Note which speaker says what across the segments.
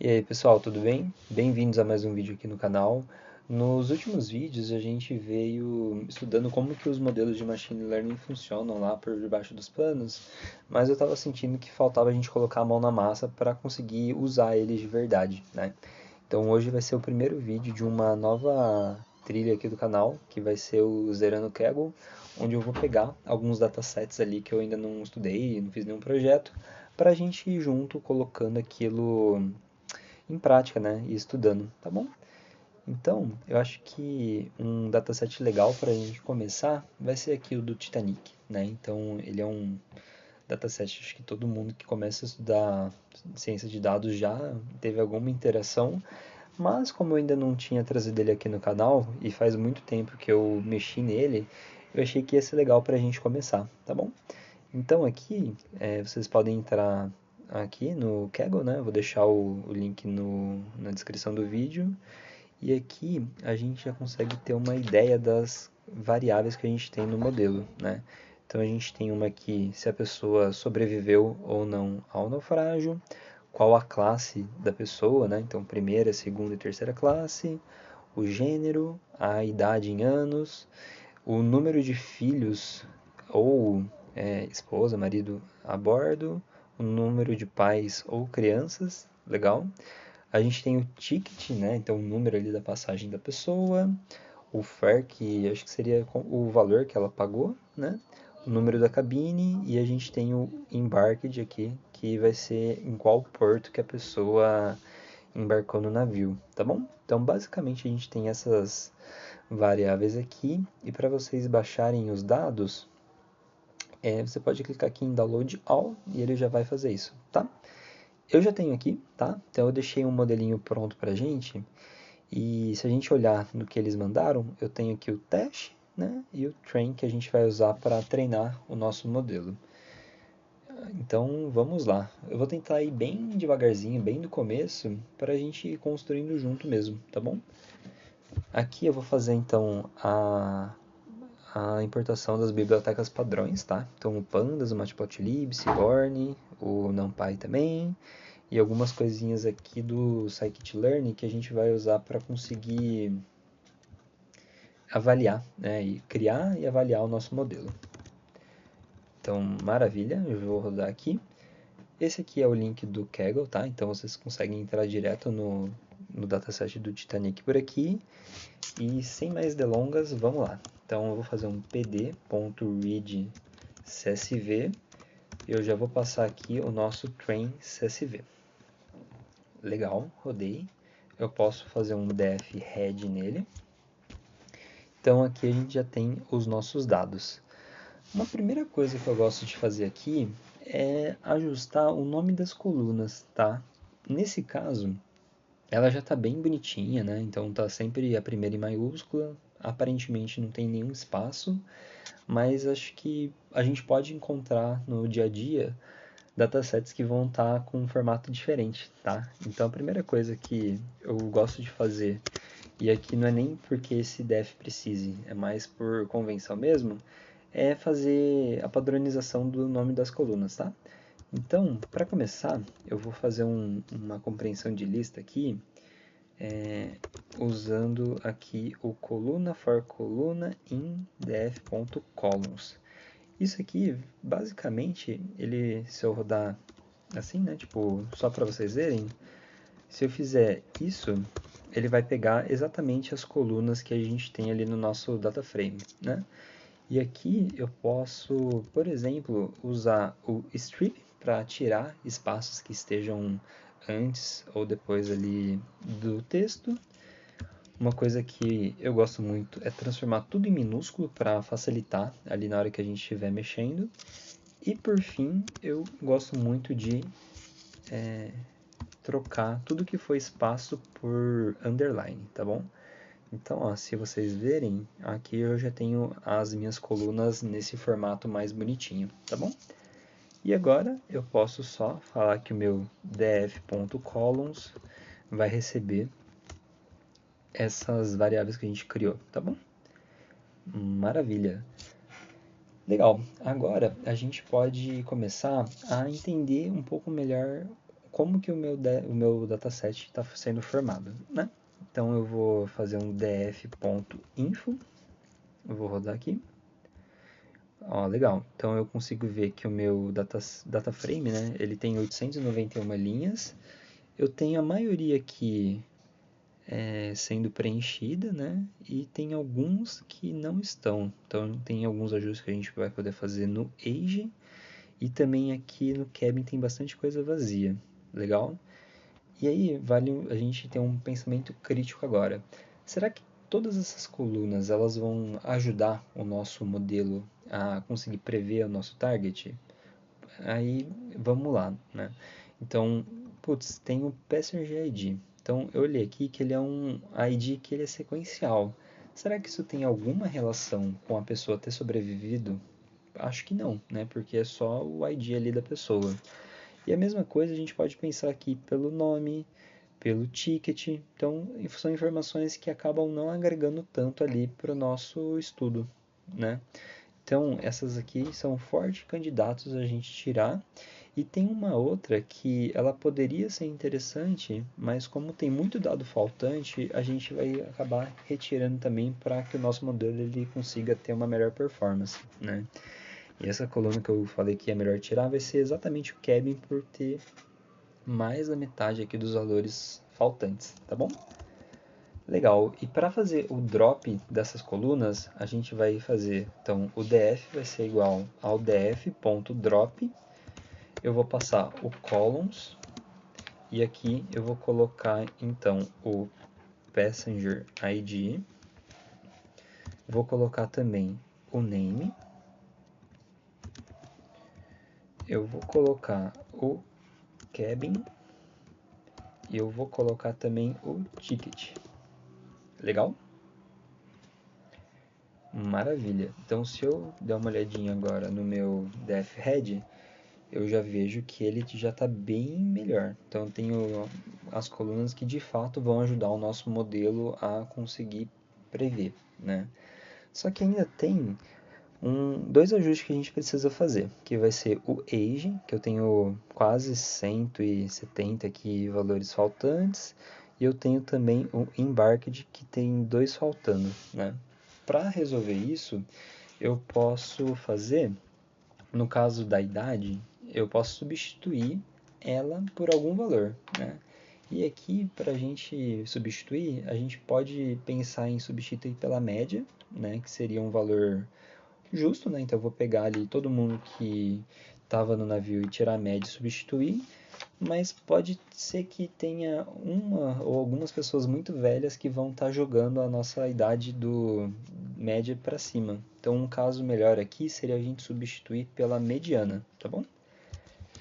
Speaker 1: E aí pessoal, tudo bem? Bem-vindos a mais um vídeo aqui no canal. Nos últimos vídeos a gente veio estudando como que os modelos de machine learning funcionam lá por debaixo dos panos, mas eu estava sentindo que faltava a gente colocar a mão na massa para conseguir usar eles de verdade, né? Então hoje vai ser o primeiro vídeo de uma nova trilha aqui do canal, que vai ser o Zerando Kaggle, onde eu vou pegar alguns datasets ali que eu ainda não estudei, não fiz nenhum projeto, para a gente ir junto colocando aquilo em prática, né, e estudando, tá bom? Então, eu acho que um dataset legal para a gente começar vai ser aqui o do Titanic, né? Então, ele é um dataset, acho que todo mundo que começa a estudar ciência de dados já teve alguma interação, mas como eu ainda não tinha trazido ele aqui no canal e faz muito tempo que eu mexi nele, eu achei que ia ser legal para a gente começar, tá bom? Então aqui, vocês podem entrar aqui no Kaggle, né? Vou deixar o link na descrição do vídeo. E aqui a gente já consegue ter uma ideia das variáveis que a gente tem no modelo, né? Então a gente tem uma aqui, se a pessoa sobreviveu ou não ao naufrágio, qual a classe da pessoa, né? Então primeira, segunda e terceira classe, o gênero, a idade em anos, o número de filhos ou esposa, marido a bordo, o número de pais ou crianças, legal. A gente tem o ticket, né? Então o número ali da passagem da pessoa, o fare, que acho que seria o valor que ela pagou, né? O número da cabine e a gente tem o embarked aqui, que vai ser em qual porto que a pessoa embarcou no navio, tá bom? Então basicamente a gente tem essas variáveis aqui e para vocês baixarem os dados, você pode clicar aqui em Download All e ele já vai fazer isso, tá? Eu já tenho aqui, tá? Então eu deixei um modelinho pronto pra gente e se a gente olhar no que eles mandaram, eu tenho aqui o teste, né? E o train que a gente vai usar para treinar o nosso modelo. Então vamos lá. Eu vou tentar ir bem devagarzinho, bem do começo, para a gente ir construindo junto mesmo, tá bom? Aqui eu vou fazer então a importação das bibliotecas padrões, tá? Então o Pandas, o Matplotlib, Seaborn, o NumPy também, e algumas coisinhas aqui do Scikit-learn que a gente vai usar para conseguir avaliar, né? E criar e avaliar o nosso modelo. Então, maravilha, eu vou rodar aqui. Esse aqui é o link do Kaggle, tá? Então vocês conseguem entrar direto no dataset do Titanic por aqui. E sem mais delongas, vamos lá. Então eu vou fazer um pd.read CSV. Eu já vou passar aqui o nosso train CSV. Legal, rodei. Eu posso fazer um def head nele. Então aqui a gente já tem os nossos dados. Uma primeira coisa que eu gosto de fazer aqui é ajustar o nome das colunas, tá? Nesse caso, ela já está bem bonitinha, né? Então tá sempre a primeira em maiúscula, aparentemente não tem nenhum espaço, mas acho que a gente pode encontrar no dia a dia datasets que vão estar com um formato diferente, tá? Então a primeira coisa que eu gosto de fazer, e aqui não é nem porque esse def precise, é mais por convenção mesmo, é fazer a padronização do nome das colunas, tá? Então, para começar, eu vou fazer uma compreensão de lista aqui, usando aqui o coluna for coluna in def.columns. Isso aqui, basicamente, se eu rodar assim, né, tipo, só para vocês verem, se eu fizer isso, ele vai pegar exatamente as colunas que a gente tem ali no nosso data frame, né? E aqui eu posso, por exemplo, usar o strip para tirar espaços que estejam antes ou depois ali do texto. Uma coisa que eu gosto muito é transformar tudo em minúsculo para facilitar ali na hora que a gente estiver mexendo. E por fim, eu gosto muito de trocar tudo que for espaço por underline, tá bom? Então, ó, se vocês verem, aqui eu já tenho as minhas colunas nesse formato mais bonitinho, tá bom? E agora eu posso só falar que o meu df.columns vai receber essas variáveis que a gente criou, tá bom? Maravilha! Legal, agora a gente pode começar a entender um pouco melhor como que o meu dataset está sendo formado, né? Então eu vou fazer um df.info, eu vou rodar aqui. Ó, legal. Então eu consigo ver que o meu data frame, né, ele tem 891 linhas. Eu tenho a maioria aqui sendo preenchida, né? E tem alguns que não estão. Então tem alguns ajustes que a gente vai poder fazer no Age e também aqui no Cabin tem bastante coisa vazia. Legal? E aí vale a gente ter um pensamento crítico agora. Será que todas essas colunas elas vão ajudar o nosso modelo a conseguir prever o nosso target? Aí vamos lá, né? Então, putz, tem o Passenger ID. Então eu olhei aqui que ele é um ID que ele é sequencial. Será que isso tem alguma relação com a pessoa ter sobrevivido? Acho que não, né? Porque é só o ID ali da pessoa. E a mesma coisa a gente pode pensar aqui pelo nome, pelo ticket. Então, são informações que acabam não agregando tanto ali para o nosso estudo, né? Então, essas aqui são fortes candidatos a gente tirar. E tem uma outra que ela poderia ser interessante, mas como tem muito dado faltante, a gente vai acabar retirando também para que o nosso modelo ele consiga ter uma melhor performance, né? E essa coluna que eu falei que é melhor tirar vai ser exatamente o Cabin por ter mais da metade aqui dos valores faltantes, tá bom? Legal, e para fazer o drop dessas colunas, a gente vai fazer, então, o df vai ser igual ao df.drop, eu vou passar o columns, e aqui eu vou colocar, então, o passenger ID, vou colocar também o name, eu vou colocar o cabin, e eu vou colocar também o ticket. Legal? Maravilha. Então, se eu der uma olhadinha agora no meu def head, eu já vejo que ele já está bem melhor. Então, eu tenho as colunas que de fato vão ajudar o nosso modelo a conseguir prever, né? Só que ainda tem dois ajustes que a gente precisa fazer, que vai ser o age, que eu tenho quase 170 aqui valores faltantes, e eu tenho também o embarked, que tem 2 faltando, né? Para resolver isso, eu posso fazer, no caso da idade, eu posso substituir ela por algum valor, né? E aqui, para a gente substituir, a gente pode pensar em substituir pela média, né? Que seria um valor justo, né? Então eu vou pegar ali todo mundo que estava no navio e tirar a média e substituir, mas pode ser que tenha uma ou algumas pessoas muito velhas que vão estar jogando a nossa idade do média para cima. Então um caso melhor aqui seria a gente substituir pela mediana, tá bom?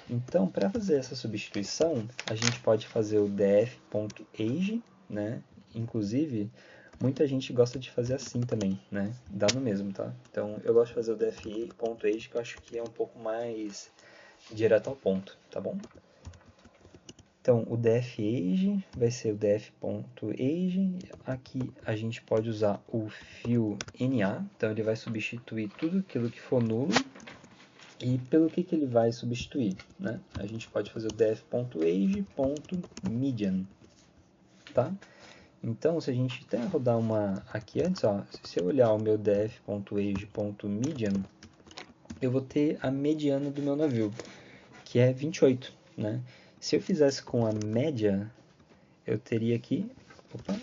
Speaker 1: Então, para fazer essa substituição, a gente pode fazer o df.age, né? Inclusive, muita gente gosta de fazer assim também, né? Dá no mesmo, tá? Então, eu gosto de fazer o df.age, que eu acho que é um pouco mais direto ao ponto, tá bom? Então, o df.age vai ser o df.age. Aqui a gente pode usar o fio NA, então ele vai substituir tudo aquilo que for nulo. E pelo que ele vai substituir, né? A gente pode fazer o def.age.median, tá? Então, se a gente até rodar uma aqui antes, ó, se eu olhar o meu def.age.median, eu vou ter a mediana do meu navio, que é 28, né? Se eu fizesse com a média, eu teria aqui, opa,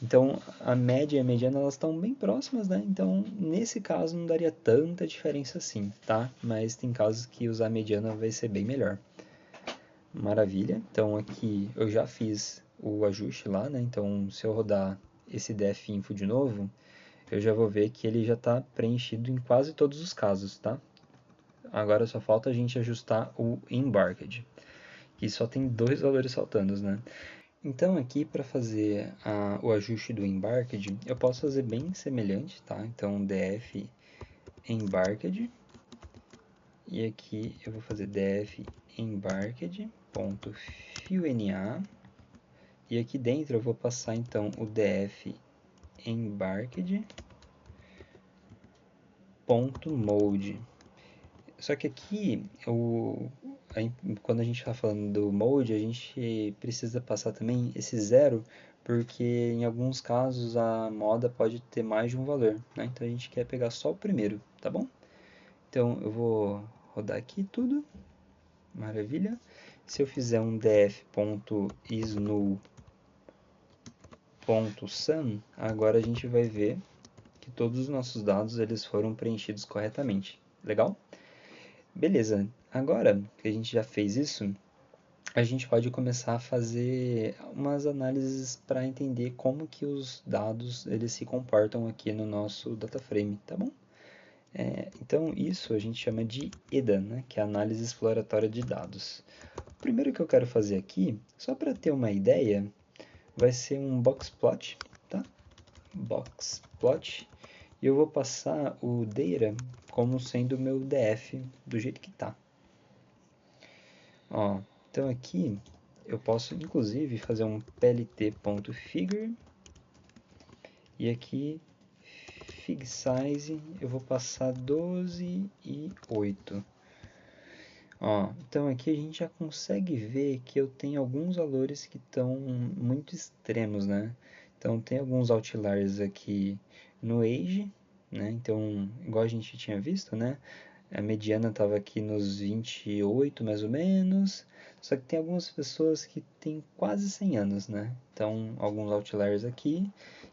Speaker 1: então a média e a mediana elas estão bem próximas, né? Então nesse caso não daria tanta diferença assim, tá? Mas tem casos que usar a mediana vai ser bem melhor. Maravilha. Então aqui eu já fiz o ajuste lá, né? Então se eu rodar esse def.info de novo, eu já vou ver que ele já está preenchido em quase todos os casos, tá? Agora só falta a gente ajustar o embarked, que só tem 2 valores faltando, né? Então aqui para fazer o ajuste do embarked, eu posso fazer bem semelhante, tá? Então def embarked, e aqui eu vou fazer def embarked.fiona, e aqui dentro eu vou passar então o def embarked.mode. Só que aqui quando a gente está falando do mode, a gente precisa passar também esse zero, porque em alguns casos a moda pode ter mais de um valor, né? Então a gente quer pegar só o primeiro, tá bom? Então eu vou rodar aqui tudo, maravilha. Se eu fizer um df.snow.sum, agora a gente vai ver que todos os nossos dados eles foram preenchidos corretamente. Legal? Beleza. Agora que a gente já fez isso, a gente pode começar a fazer umas análises para entender como que os dados eles se comportam aqui no nosso data frame, tá bom? Então isso a gente chama de EDA, né, que é a análise exploratória de dados. O primeiro que eu quero fazer aqui, só para ter uma ideia, vai ser um boxplot, tá? Boxplot. E eu vou passar o data como sendo o meu DF do jeito que tá. Ó, então aqui eu posso inclusive fazer um plt.figure e aqui fig size eu vou passar 12 e 8. Ó, então aqui a gente já consegue ver que eu tenho alguns valores que estão muito extremos, né? Então tem alguns outliers aqui no age, né? Então, igual a gente tinha visto, né? A mediana estava aqui nos 28 mais ou menos, só que tem algumas pessoas que têm quase 100 anos, né? Então, alguns outliers aqui,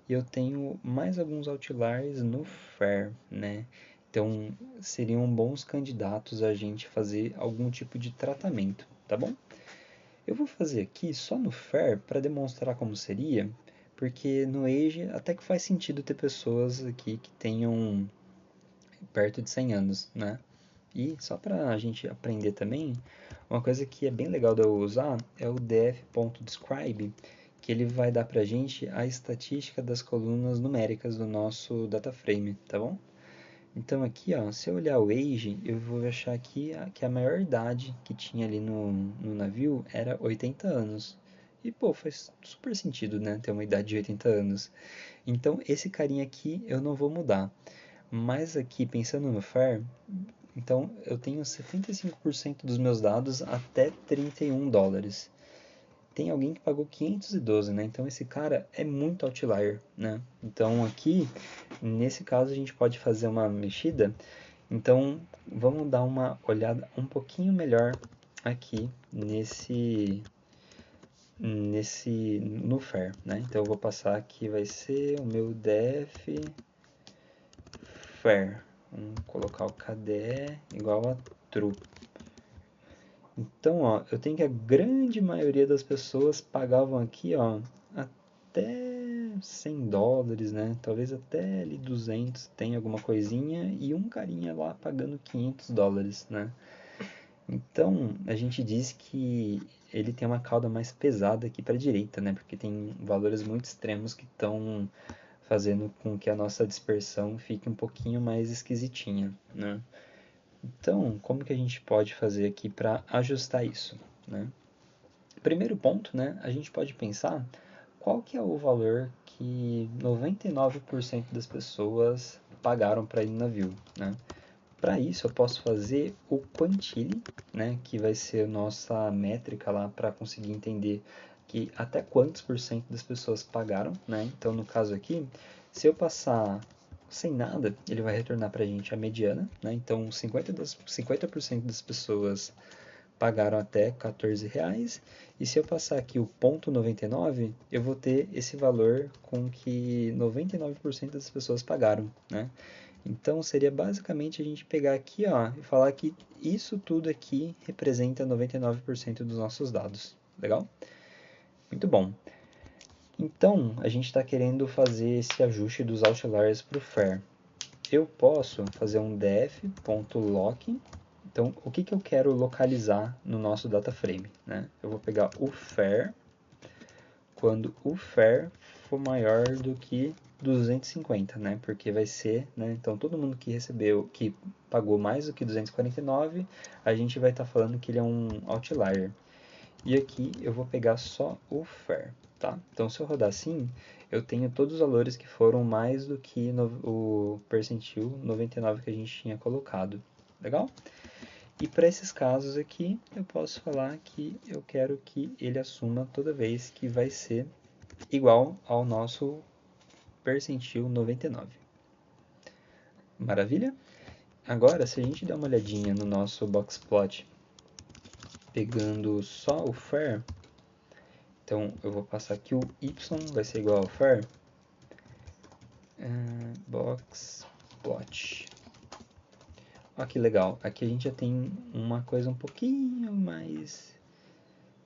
Speaker 1: e eu tenho mais alguns outliers no FAIR, né? Então, seriam bons candidatos a gente fazer algum tipo de tratamento, tá bom? Eu vou fazer aqui só no FAIR para demonstrar como seria, porque no Age até que faz sentido ter pessoas aqui que tenham perto de 100 anos, né? E só para a gente aprender também, uma coisa que é bem legal de eu usar é o df.describe, que ele vai dar para a gente a estatística das colunas numéricas do nosso data frame, tá bom? Então aqui, ó, se eu olhar o age, eu vou achar aqui que a maior idade que tinha ali no navio era 80 anos. E, pô, faz super sentido, né, ter uma idade de 80 anos. Então, esse carinha aqui eu não vou mudar. Mas aqui, pensando no FAIR, então eu tenho 75% dos meus dados até 31 dólares. Tem alguém que pagou 512, né? Então esse cara é muito outlier, né? Então aqui, nesse caso, a gente pode fazer uma mexida. Então vamos dar uma olhada um pouquinho melhor aqui no FAIR, né? Então eu vou passar aqui, vai ser o meu def FAIR. Vamos colocar o KDE igual a true. Então, ó, eu tenho que a grande maioria das pessoas pagavam aqui, ó, até 100 dólares, né? Talvez até ali 200 tem alguma coisinha e um carinha lá pagando 500 dólares, né? Então, a gente diz que ele tem uma cauda mais pesada aqui para a direita, né? Porque tem valores muito extremos que estão fazendo com que a nossa dispersão fique um pouquinho mais esquisitinha, né? Então, como que a gente pode fazer aqui para ajustar isso, né? Primeiro ponto, né, a gente pode pensar qual que é o valor que 99% das pessoas pagaram para ir no navio, né? Para isso, eu posso fazer o quantile, né, que vai ser a nossa métrica lá para conseguir entender que até quantos por cento das pessoas pagaram, né? Então, no caso aqui, se eu passar sem nada, ele vai retornar para a gente a mediana, né? Então, 50% das pessoas pagaram até R$ 14, e se eu passar aqui o ponto 99, eu vou ter esse valor com que 99% das pessoas pagaram, né? Então seria basicamente a gente pegar aqui, ó, e falar que isso tudo aqui representa 99% dos nossos dados. Legal? Muito bom. Então, a gente está querendo fazer esse ajuste dos outliers para o FAIR. Eu posso fazer um def.lock. Então, o que eu quero localizar no nosso data frame, né? Eu vou pegar o FAIR quando o FAIR for maior do que 250, né? Porque vai ser, né? Então, todo mundo que recebeu, que pagou mais do que 249, a gente vai estar falando que ele é um outlier. E aqui eu vou pegar só o FAIR, tá? Então, se eu rodar assim, eu tenho todos os valores que foram mais do que o percentil 99 que a gente tinha colocado. Legal? E para esses casos aqui, eu posso falar que eu quero que ele assuma toda vez que vai ser igual ao nosso percentil 99. Maravilha? Agora, se a gente der uma olhadinha no nosso boxplot, pegando só o FAIR, então eu vou passar aqui o y vai ser igual ao FAIR, boxplot. Olha que legal, aqui a gente já tem uma coisa um pouquinho mais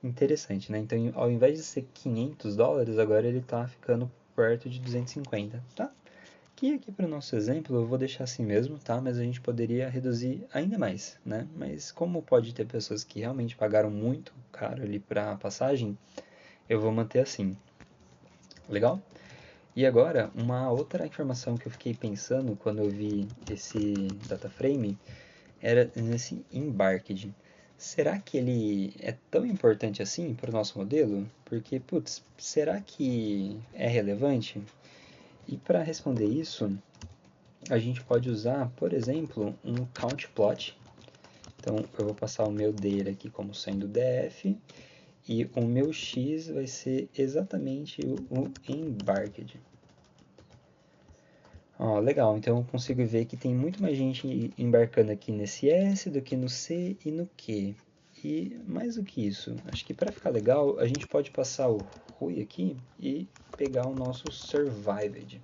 Speaker 1: interessante, né? Então, ao invés de ser $500, agora ele está ficando perto de 250, tá? Aqui para o nosso exemplo eu vou deixar assim mesmo, tá? Mas a gente poderia reduzir ainda mais, né? Mas como pode ter pessoas que realmente pagaram muito caro ali para a passagem, eu vou manter assim. Legal? E agora, uma outra informação que eu fiquei pensando quando eu vi esse data frame era nesse embarked. Será que ele é tão importante assim para o nosso modelo? Porque, putz, será que é relevante? E para responder isso, a gente pode usar, por exemplo, um count plot. Então, eu vou passar o meu data aqui como sendo df, e o meu x vai ser exatamente o embarked. Ó, legal, então eu consigo ver que tem muito mais gente embarcando aqui nesse S do que no C e no Q. E mais do que isso, acho que para ficar legal, a gente pode passar o RUI aqui e pegar o nosso survived.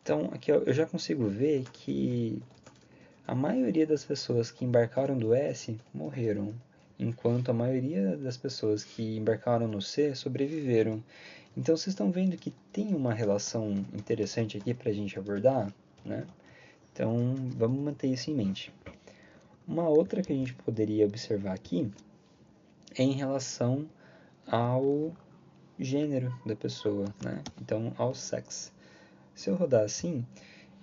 Speaker 1: Então, aqui eu já consigo ver que a maioria das pessoas que embarcaram do S morreram, enquanto a maioria das pessoas que embarcaram no C sobreviveram. Então vocês estão vendo que tem uma relação interessante aqui para a gente abordar, né? Então vamos manter isso em mente. Uma outra que a gente poderia observar aqui é em relação ao gênero da pessoa, né? Então ao sex. Se eu rodar assim,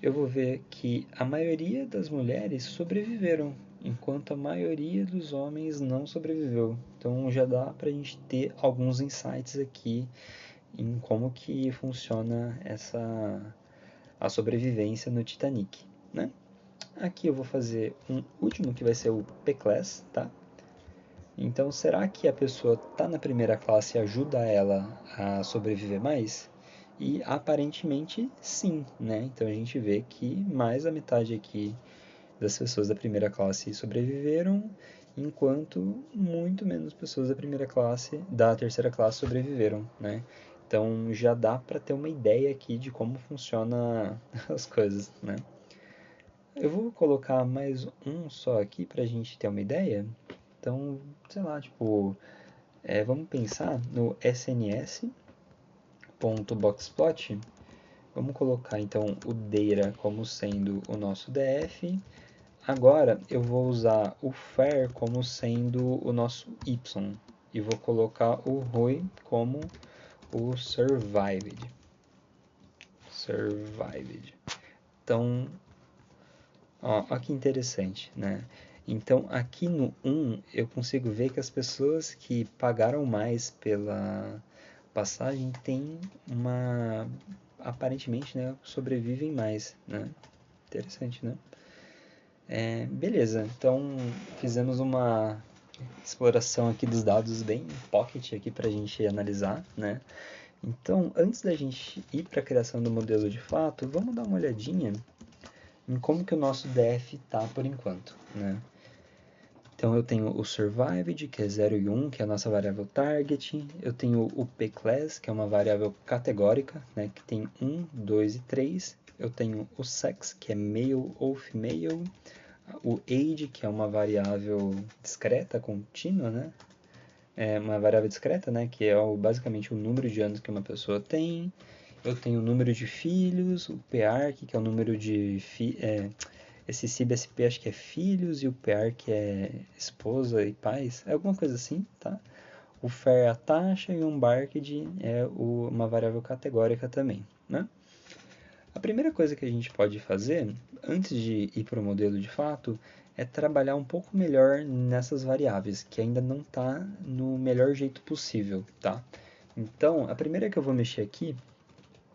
Speaker 1: eu vou ver que a maioria das mulheres sobreviveram, enquanto a maioria dos homens não sobreviveu. Então já dá para a gente ter alguns insights aqui em como que funciona a sobrevivência no Titanic, né? Aqui eu vou fazer um último que vai ser o P-Class, tá? Então, será que a pessoa está na primeira classe e ajuda ela a sobreviver mais? E aparentemente sim, né? Então a gente vê que mais da metade aqui das pessoas da primeira classe sobreviveram, enquanto muito menos pessoas da terceira classe sobreviveram, né? Então já dá para ter uma ideia aqui de como funciona as coisas, né? Eu vou colocar mais um só aqui para a gente ter uma ideia. Então, sei lá, tipo, vamos pensar no sns.boxplot. Vamos colocar então o data como sendo o nosso df. Agora eu vou usar o FAIR como sendo o nosso y. E vou colocar o ROI como o survived. Então, ó que interessante, né? Então, aqui no 1, eu consigo ver que as pessoas que pagaram mais pela passagem têm aparentemente, né, sobrevivem mais, né? Interessante, né? Beleza, então fizemos uma exploração aqui dos dados bem pocket aqui para a gente analisar, né? Então, antes da gente ir para a criação do modelo de fato, vamos dar uma olhadinha em como que o nosso DF está por enquanto, né? Então, eu tenho o survived, que é 0 e 1, que é a nossa variável target. Eu tenho o pclass, que é uma variável categórica, né, que tem 1, 2 e 3. Eu tenho o sex, que é male ou female. O age, que é uma variável discreta, contínua, né? É uma variável discreta, né, que é basicamente o número de anos que uma pessoa tem. Eu tenho o número de filhos, o PARC, que é o número de esse CIB-SP acho que é filhos e o PR que é esposa e pais, é alguma coisa assim, tá? O FAIR é a taxa e o embarked é uma variável categórica também, né? A primeira coisa que a gente pode fazer, antes de ir para o modelo de fato, é trabalhar um pouco melhor nessas variáveis, que ainda não está no melhor jeito possível, tá? Então, a primeira que eu vou mexer aqui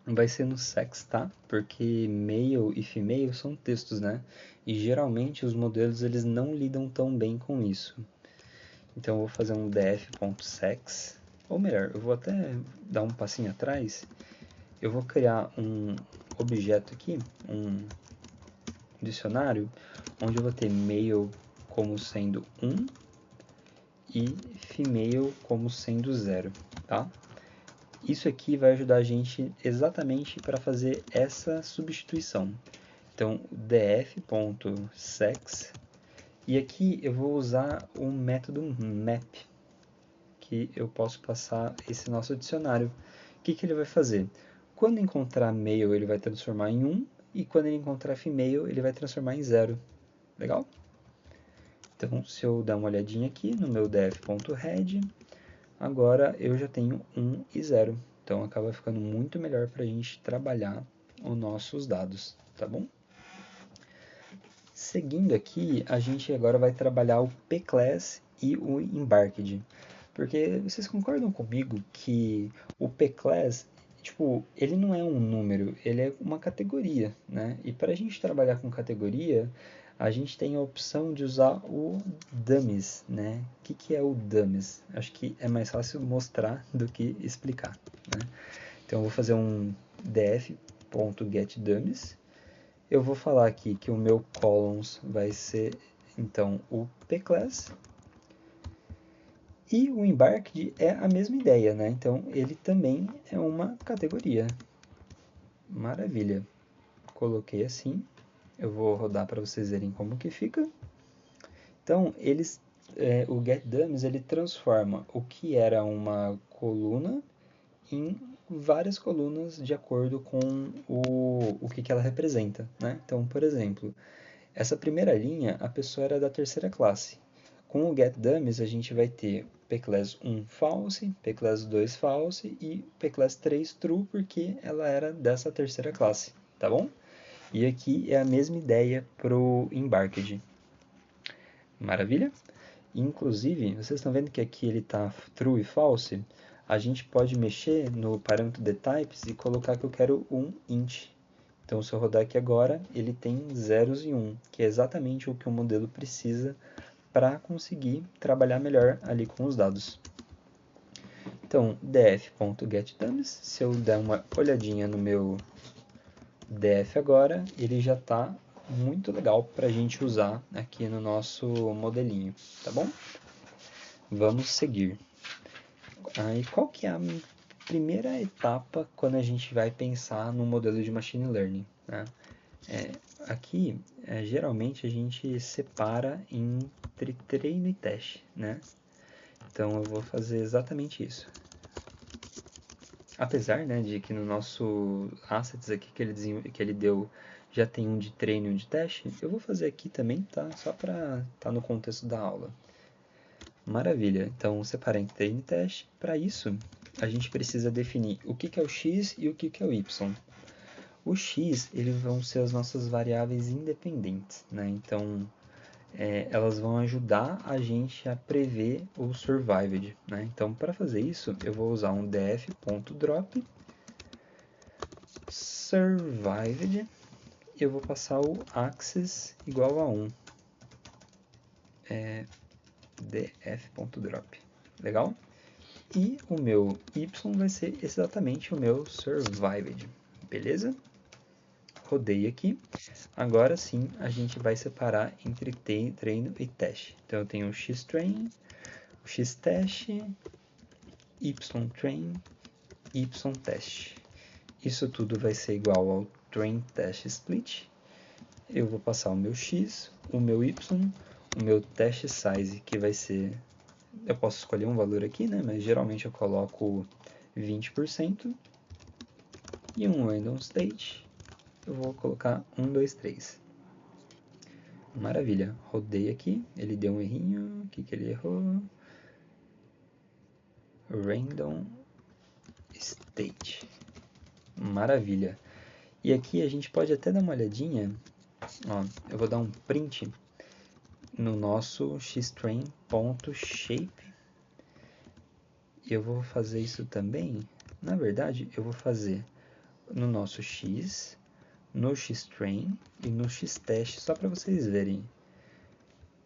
Speaker 1: vai ser no sex, tá? Porque male e female são textos, né? E geralmente os modelos eles não lidam tão bem com isso. Então eu vou fazer um df.sex, ou melhor, eu vou até dar um passinho atrás. Eu vou criar um objeto aqui, um dicionário, onde eu vou ter male como sendo 1 e female como sendo 0, tá? Isso aqui vai ajudar a gente exatamente para fazer essa substituição. Então, df.sex, e aqui eu vou usar o método map, que eu posso passar esse nosso dicionário. O que ele vai fazer? Quando encontrar male, ele vai transformar em 1, e quando ele encontrar female, ele vai transformar em 0. Legal? Então, se eu dar uma olhadinha aqui no meu def.head, agora eu já tenho 1 e 0. Então, acaba ficando muito melhor para a gente trabalhar os nossos dados, tá bom? Seguindo aqui, a gente agora vai trabalhar o pclass e o embarked. Porque vocês concordam comigo que o pclass, tipo, ele não é um número, ele é uma categoria, né? E para a gente trabalhar com categoria, a gente tem a opção de usar o dummies, né? O que é o dummies? Acho que é mais fácil mostrar do que explicar, né? Então eu vou fazer um df.getDummies. Eu vou falar aqui que o meu columns vai ser, então, o pclass. E o embarked é a mesma ideia, né? Então, ele também é uma categoria. Maravilha. Coloquei assim. Eu vou rodar para vocês verem como que fica. Então, o getDummies, ele transforma o que era uma coluna em várias colunas de acordo com o que ela representa, né? Então, por exemplo, essa primeira linha, a pessoa era da terceira classe. Com o getDummies, a gente vai ter pclass 1 false, pclass 2 false e pclass 3 true, porque ela era dessa terceira classe, tá bom? E aqui é a mesma ideia para o embarked. Maravilha? Inclusive, vocês estão vendo que aqui ele está true e false? A gente pode mexer no parâmetro dtypes e colocar que eu quero um int. Então, se eu rodar aqui agora, ele tem zeros e 1, que é exatamente o que o modelo precisa para conseguir trabalhar melhor ali com os dados. Então, df.getDummies, se eu der uma olhadinha no meu df agora, ele já está muito legal para a gente usar aqui no nosso modelinho, tá bom? Vamos seguir. Aí, qual que é a primeira etapa quando a gente vai pensar no modelo de Machine Learning, né? Aqui, geralmente a gente separa entre treino e teste, né? Então eu vou fazer exatamente isso. Apesar, né, de que no nosso assets aqui que ele deu já tem um de treino e um de teste, eu vou fazer aqui também, tá? Só para estar no contexto da aula. Maravilha. Então, separar entre treino e teste. Para isso, a gente precisa definir o que é o x e o que é o y. O x, eles vão ser as nossas variáveis independentes, né? Então, elas vão ajudar a gente a prever o survived, né? Então, para fazer isso, eu vou usar um df.drop survived e eu vou passar o axis igual a 1. df.drop. Legal? E o meu y vai ser exatamente o meu survived. Beleza? Rodei aqui. Agora sim, a gente vai separar entre treino e teste. Então, eu tenho o xtrain, o xtest, ytrain, ytest. Isso tudo vai ser igual ao train test split. Eu vou passar o meu x, o meu y, o meu test size, que vai ser... Eu posso escolher um valor aqui, né? Mas geralmente eu coloco 20%. E um random state, eu vou colocar 1, 2, 3. Maravilha, rodei aqui, ele deu um errinho, o que ele errou? Random state. Maravilha. E aqui a gente pode até dar uma olhadinha, ó, eu vou dar um print no nosso xtrain.shape. Eu vou fazer isso também, na verdade, eu vou fazer no nosso x, no xtrain e no xtest, só para vocês verem.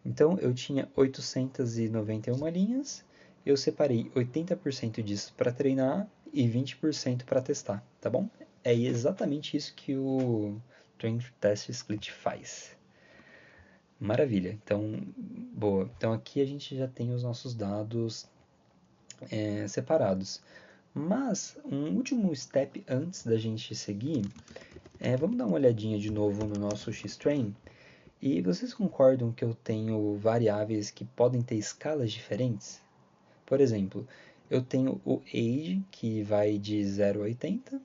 Speaker 1: Então, eu tinha 891 linhas, eu separei 80% disso para treinar e 20% para testar, tá bom? É exatamente isso que o Train Test Split faz. Maravilha, então, boa. Então, aqui a gente já tem os nossos dados separados. Mas, um último step antes da gente seguir, vamos dar uma olhadinha de novo no nosso Xtrain. E vocês concordam que eu tenho variáveis que podem ter escalas diferentes? Por exemplo, eu tenho o age, que vai de 0 a 80.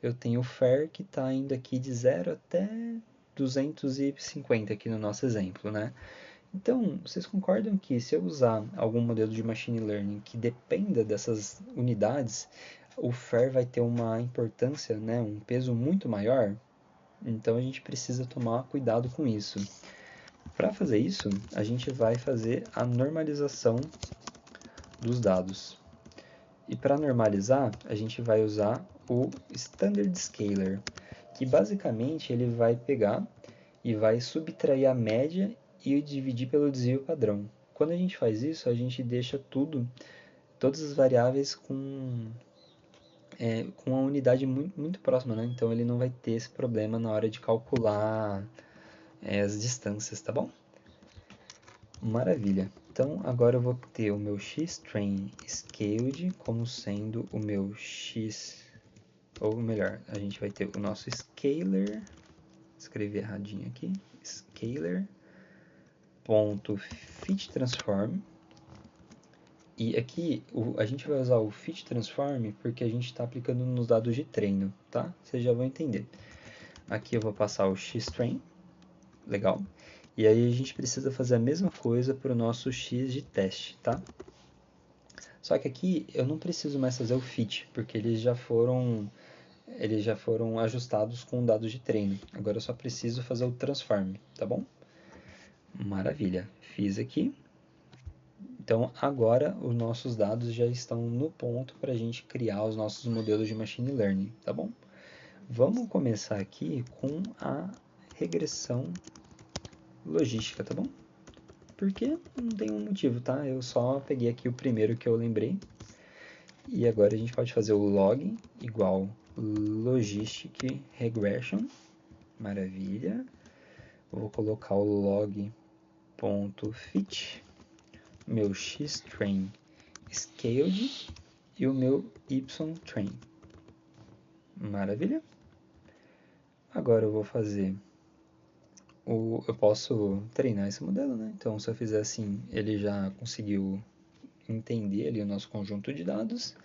Speaker 1: Eu tenho o fair, que está indo aqui de 0 até 250 aqui no nosso exemplo, né? Então, vocês concordam que se eu usar algum modelo de machine learning que dependa dessas unidades, o fair vai ter uma importância, né, um peso muito maior? Então, a gente precisa tomar cuidado com isso. Para fazer isso, a gente vai fazer a normalização dos dados. E para normalizar, a gente vai usar o Standard Scaler, que basicamente ele vai pegar e vai subtrair a média e dividir pelo desvio padrão. Quando a gente faz isso, a gente deixa todas as variáveis com uma unidade muito próxima, né? Então ele não vai ter esse problema na hora de calcular as distâncias, tá bom? Maravilha. Então agora eu vou ter o meu xtrain scaled como sendo o meu x, ou melhor, a gente vai ter o nosso scaler, escrevi erradinho aqui, scaler ponto fit transform. E aqui a gente vai usar o fit transform porque a gente está aplicando nos dados de treino, tá? Vocês já vão entender. Aqui eu vou passar o xtrain, legal. E aí a gente precisa fazer a mesma coisa para o nosso x de teste, tá? Só que aqui eu não preciso mais fazer o fit, porque eles já foram ajustados com dados de treino. Agora eu só preciso fazer o transform, tá bom? Maravilha, fiz aqui. Então agora os nossos dados já estão no ponto para a gente criar os nossos modelos de machine learning, tá bom? Vamos começar aqui com a regressão logística, tá bom? Porque não tem um motivo, tá? Eu só peguei aqui o primeiro que eu lembrei. E agora a gente pode fazer o log igual logistic regression. Maravilha. Eu vou colocar o log.fit, meu xtrain scaled e o meu ytrain. Maravilha. Agora eu vou fazer eu posso treinar esse modelo, né? Então, se eu fizer assim, ele já conseguiu entender ali o nosso conjunto de dados.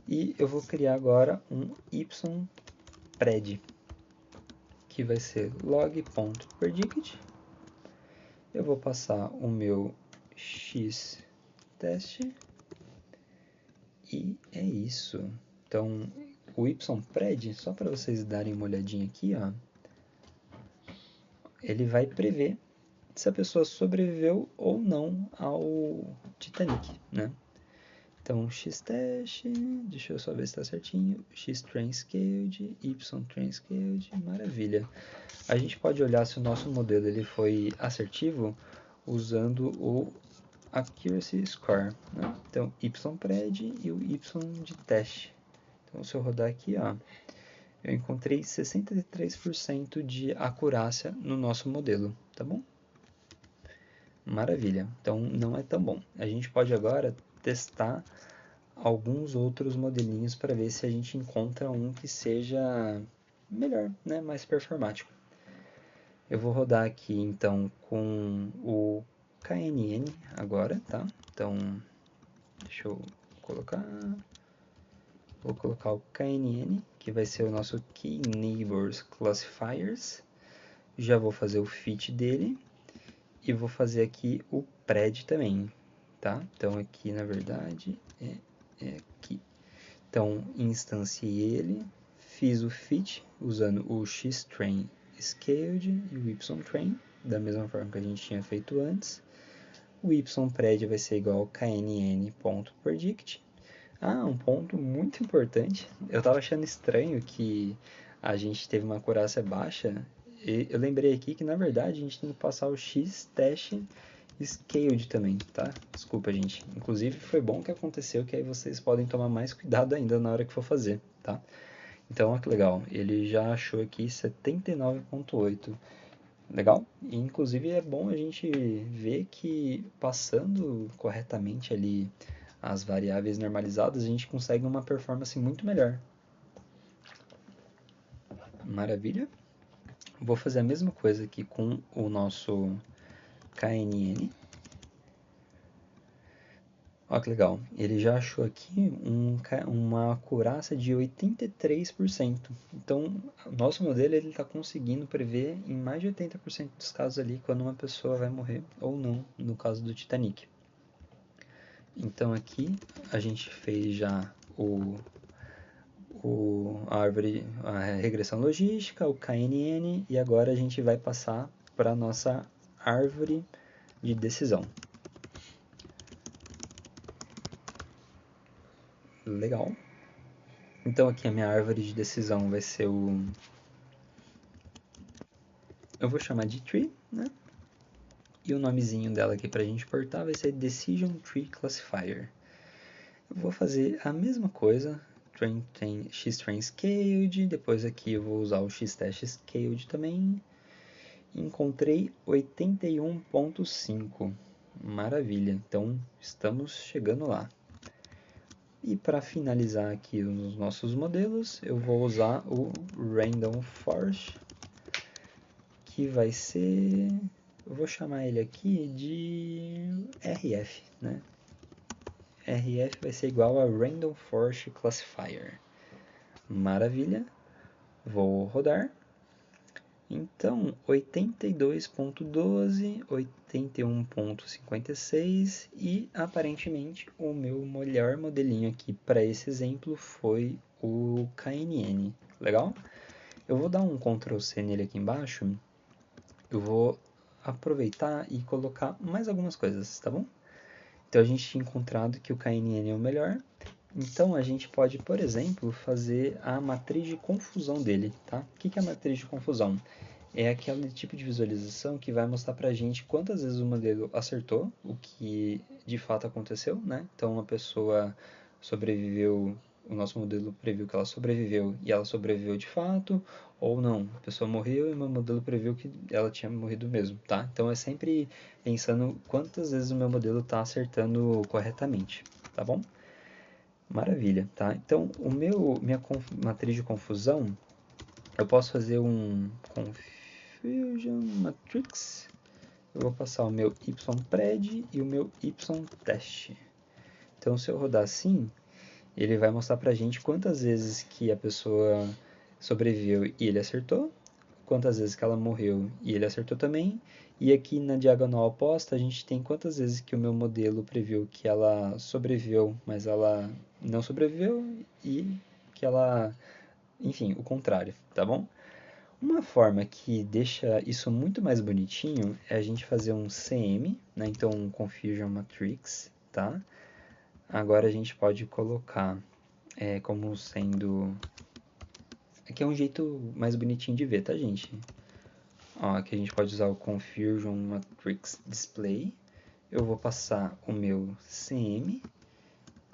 Speaker 1: E eu vou criar agora um ypred, que vai ser log.predict. Eu vou passar o meu xtest e é isso. Então, o ypred, só para vocês darem uma olhadinha aqui, ó, ele vai prever se a pessoa sobreviveu ou não ao Titanic, né? Então, xtest, deixa eu só ver se está certinho, xtrain scaled, ytrain scaled, maravilha. A gente pode olhar se o nosso modelo ele foi assertivo usando o accuracy score, né? Então, ypred e o y de teste. Então, se eu rodar aqui, ó, eu encontrei 63% de acurácia no nosso modelo, tá bom? Maravilha, então não é tão bom. A gente pode agora testar alguns outros modelinhos para ver se a gente encontra um que seja melhor, né? Mais performático. Eu vou rodar aqui então com o KNN agora, tá? Então, deixa eu colocar... Vou colocar o KNN, que vai ser o nosso Key Neighbors Classifiers. Já vou fazer o fit dele. E vou fazer aqui o pred também, tá? Então, aqui, na verdade, é aqui. Então, instanciei ele, fiz o fit usando o xtrain scaled e o ytrain, da mesma forma que a gente tinha feito antes. O ypred vai ser igual ao knn.predict. Ah, um ponto muito importante. Eu tava achando estranho que a gente teve uma acurácia baixa. E eu lembrei aqui que, na verdade, a gente tem que passar o X-Test Scaled também, tá? Desculpa, gente. Inclusive, foi bom que aconteceu, que aí vocês podem tomar mais cuidado ainda na hora que for fazer, tá? Então, olha que legal. Ele já achou aqui 79,8. Legal? E, inclusive, é bom a gente ver que passando corretamente ali as variáveis normalizadas, a gente consegue uma performance muito melhor. Maravilha? Vou fazer a mesma coisa aqui com o nosso KNN. Olha que legal, ele já achou aqui uma acurácia de 83%. Então, o nosso modelo está conseguindo prever em mais de 80% dos casos ali quando uma pessoa vai morrer ou não, no caso do Titanic. Então aqui a gente fez já a árvore, a regressão logística, o KNN, e agora a gente vai passar para a nossa árvore de decisão. Legal. Então aqui a minha árvore de decisão vai ser eu vou chamar de Tree, né? E o nomezinho dela aqui para a gente portar vai ser Decision Tree Classifier. Eu vou fazer a mesma coisa, X-Train Scaled, depois aqui eu vou usar o X-Test Scaled também. Encontrei 81,5. Maravilha, então estamos chegando lá. E para finalizar aqui os nossos modelos, eu vou usar o Random Forest, que vai ser... eu vou chamar ele aqui de RF, né? RF vai ser igual a Random Forest Classifier. Maravilha, vou rodar. Então, 82,12, 81,56 e aparentemente o meu melhor modelinho aqui para esse exemplo foi o KNN. Legal? Eu vou dar um Ctrl C nele aqui embaixo. Eu vou aproveitar e colocar mais algumas coisas, tá bom? Então a gente tinha encontrado que o KNN é o melhor. Então a gente pode, por exemplo, fazer a matriz de confusão dele, tá? O que é a matriz de confusão? É aquele tipo de visualização que vai mostrar pra gente quantas vezes o modelo acertou, o que de fato aconteceu, né? Então, uma pessoa sobreviveu, o nosso modelo previu que ela sobreviveu e ela sobreviveu de fato, ou não, a pessoa morreu e o meu modelo previu que ela tinha morrido mesmo, tá? Então, é sempre pensando quantas vezes o meu modelo está acertando corretamente, tá bom? Maravilha, tá? Então, minha matriz de confusão, eu posso fazer um Confusion Matrix. Eu vou passar o meu ypred e o meu ytest. Então, se eu rodar assim, ele vai mostrar pra gente quantas vezes que a pessoa sobreviveu e ele acertou, quantas vezes que ela morreu e ele acertou também, e aqui na diagonal oposta a gente tem quantas vezes que o meu modelo previu que ela sobreviveu, mas ela não sobreviveu e que ela, enfim, o contrário, tá bom? Uma forma que deixa isso muito mais bonitinho é a gente fazer um CM, né? Então um Confusion Matrix, tá? Agora a gente pode colocar como sendo... aqui é um jeito mais bonitinho de ver, tá, gente? Ó, aqui a gente pode usar o Confusion Matrix Display. Eu vou passar o meu CM.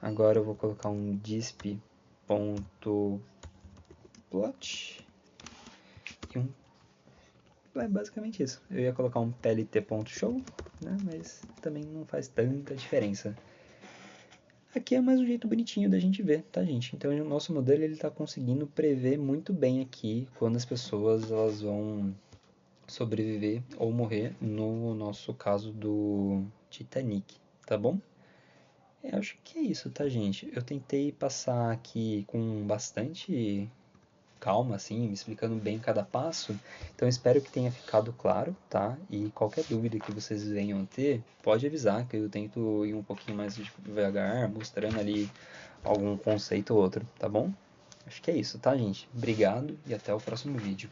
Speaker 1: Agora eu vou colocar um disp.plot e é basicamente isso. Eu ia colocar um plt.show, né? Mas também não faz tanta diferença. Aqui é mais um jeito bonitinho da gente ver, tá, gente? Então, o nosso modelo ele está conseguindo prever muito bem aqui quando as pessoas elas vão sobreviver ou morrer, no nosso caso do Titanic, tá bom? Eu acho que é isso, tá, gente? Eu tentei passar aqui com bastante calma, assim, me explicando bem cada passo. Então, espero que tenha ficado claro, tá? E qualquer dúvida que vocês venham a ter, pode avisar, que eu tento ir um pouquinho mais devagar, mostrando ali algum conceito ou outro, tá bom? Acho que é isso, tá, gente? Obrigado e até o próximo vídeo.